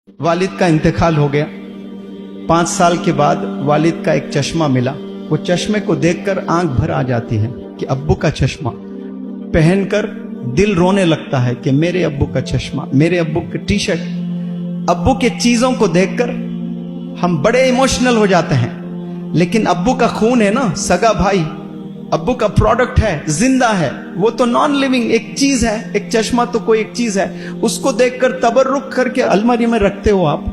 वालिद का इंतकाल हो गया। 5 साल के बाद वालिद का एक चश्मा मिला। वो चश्मे को देखकर आंख भर आ जाती है कि अब्बू का चश्मा पहनकर दिल रोने लगता है कि मेरे अब्बू का चश्मा, मेरे अब्बू की टी शर्ट। अब्बू के चीजों को देखकर हम बड़े इमोशनल हो जाते हैं, लेकिन अब्बू का खून है ना, सगा भाई, अब्बू का प्रोडक्ट है, जिंदा है, वो तो नॉन लिविंग एक चीज है। एक चश्मा तो कोई एक चीज है, उसको देखकर तबर्रुक करके अलमारी में रखते हो आप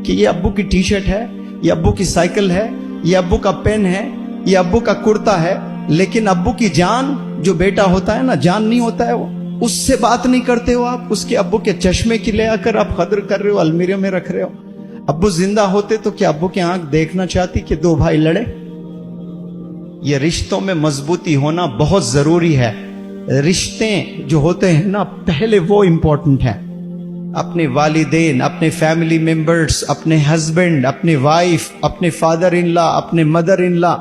कि ये अब्बू की टी शर्ट है, ये अब्बू की साइकिल है, ये अब्बू का पेन है, ये अब्बू का कुर्ता है। लेकिन अब्बू की जान, जो बेटा होता है ना, जान नहीं होता है वो, उससे बात नहीं करते हो आप। उसके अब्बू के चश्मे की ले आकर आप कदर कर रहे हो, अलमीरे में रख रहे हो। अब्बू जिंदा होते तो क्या अब्बू की आंख देखना चाहती कि 2 भाई लड़े? ये रिश्तों में मजबूती होना बहुत जरूरी है। रिश्ते जो होते हैं ना, पहले वो इंपॉर्टेंट है। अपने वालिदैन, अपने फैमिली मेंबर्स, अपने हस्बैंड, अपने वाइफ, अपने फादर इन लॉ, अपने मदर इन लॉ,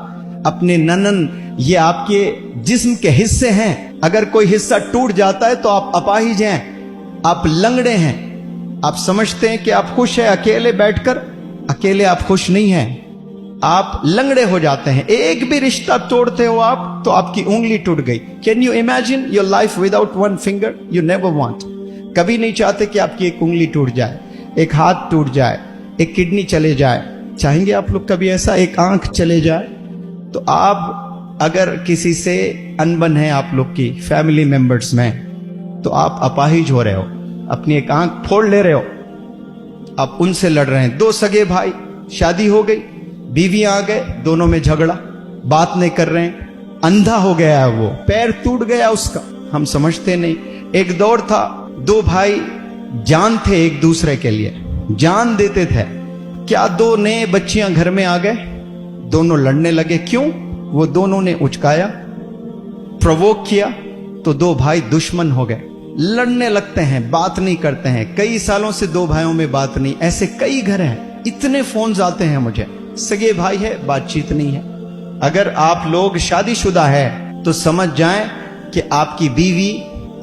अपने ननन, ये आपके जिस्म के हिस्से हैं। अगर कोई हिस्सा टूट जाता है तो आप अपाहिज हैं, आप लंगड़े हैं। आप समझते हैं कि आप खुश हैं अकेले बैठकर, अकेले आप खुश नहीं हैं, आप लंगड़े हो जाते हैं। एक भी रिश्ता तोड़ते हो आप तो आपकी उंगली टूट गई। Can you imagine your life without 1 finger? You never want. कभी नहीं चाहते कि आपकी एक उंगली टूट जाए, एक हाथ टूट जाए, एक किडनी चले जाए। चाहेंगे आप लोग कभी ऐसा, एक आंख चले जाए? तो आप अगर किसी से अनबन है आप लोग की फैमिली मेंबर्स में, तो आप अपाहिज हो रहे हो, अपनी एक आंख फोड़ ले रहे हो, आप उनसे लड़ रहे हैं। 2 सगे भाई, शादी हो गई, बीवी आ गए, दोनों में झगड़ा, बात नहीं कर रहे हैं, अंधा हो गया है वो, पैर टूट गया उसका, हम समझते नहीं। एक दौर था, 2 भाई जान थे एक दूसरे के लिए, जान देते थे। क्या 2 नए बच्चियां घर में आ गए, दोनों लड़ने लगे। क्यों? वो दोनों ने उचकाया, प्रोवोक किया, तो 2 भाई दुश्मन हो गए, लड़ने लगते हैं, बात नहीं करते हैं। कई सालों से 2 भाइयों में बात नहीं। ऐसे कई घर हैं, इतने फोन्स आते हैं मुझे, सगे भाई है, बातचीत नहीं है। अगर आप लोग शादीशुदा है तो समझ जाएं कि आपकी बीवी,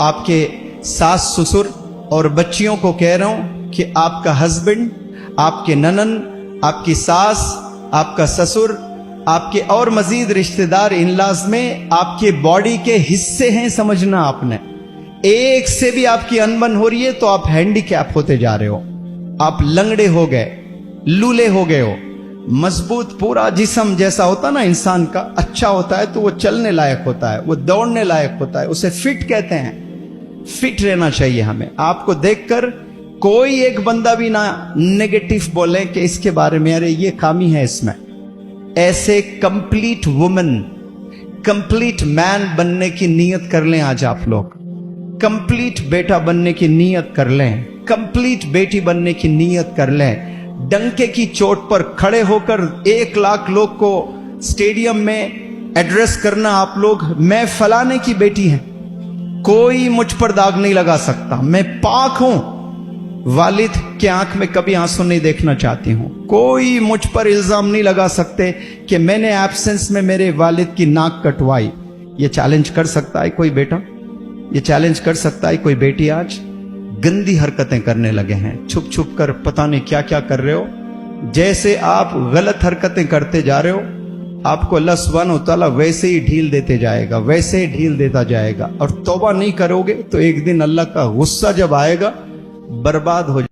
आपके सास ससुर और बच्चियों को कह रहा हूं कि आपका हस्बैंड, आपके ननन, आपकी सास, आपका ससुर, आपके और मजीद रिश्तेदार इनलाज में आपके बॉडी के हिस्से हैं, समझना आपने। एक से भी आपकी अनबन हो रही है तो आप हैंडीकैप होते जा रहे हो, आप लंगड़े हो गए, लूले हो गए हो। मजबूत पूरा जिस्म जैसा होता ना इंसान का, अच्छा होता है तो वो चलने लायक होता है, वो दौड़ने लायक होता है, उसे फिट कहते हैं। फिट रहना चाहिए हमें। आपको देखकर कोई एक बंदा भी ना नेगेटिव बोले कि इसके बारे में, अरे ये खामी है इसमें। ऐसे कंप्लीट वुमन, कंप्लीट मैन बनने की नीयत कर लें आज आप लोग। कंप्लीट बेटा बनने की नीयत कर लें, कंप्लीट बेटी बनने की नीयत कर लें। डंके की चोट पर खड़े होकर 1 लाख लोग को स्टेडियम में एड्रेस करना आप लोग, मैं फलाने की बेटी है, कोई मुझ पर दाग नहीं लगा सकता, मैं पाक हूं। वालिद के आंख में कभी आंसू नहीं देखना चाहती हूं। कोई मुझ पर इल्जाम नहीं लगा सकते कि मैंने एब्सेंस में मेरे वालिद की नाक कटवाई। ये चैलेंज कर सकता है कोई बेटा? ये चैलेंज कर सकता है कोई बेटी? आज गंदी हरकतें करने लगे हैं, छुप छुप कर पता नहीं क्या क्या कर रहे हो। जैसे आप गलत हरकतें करते जा रहे हो, आपको अल्लाह सुब्हानहू व तआला वैसे ही ढील देते जाएगा, वैसे ही ढील देता जाएगा। और तौबा नहीं करोगे तो एक दिन अल्लाह का गुस्सा जब आएगा, बर्बाद हो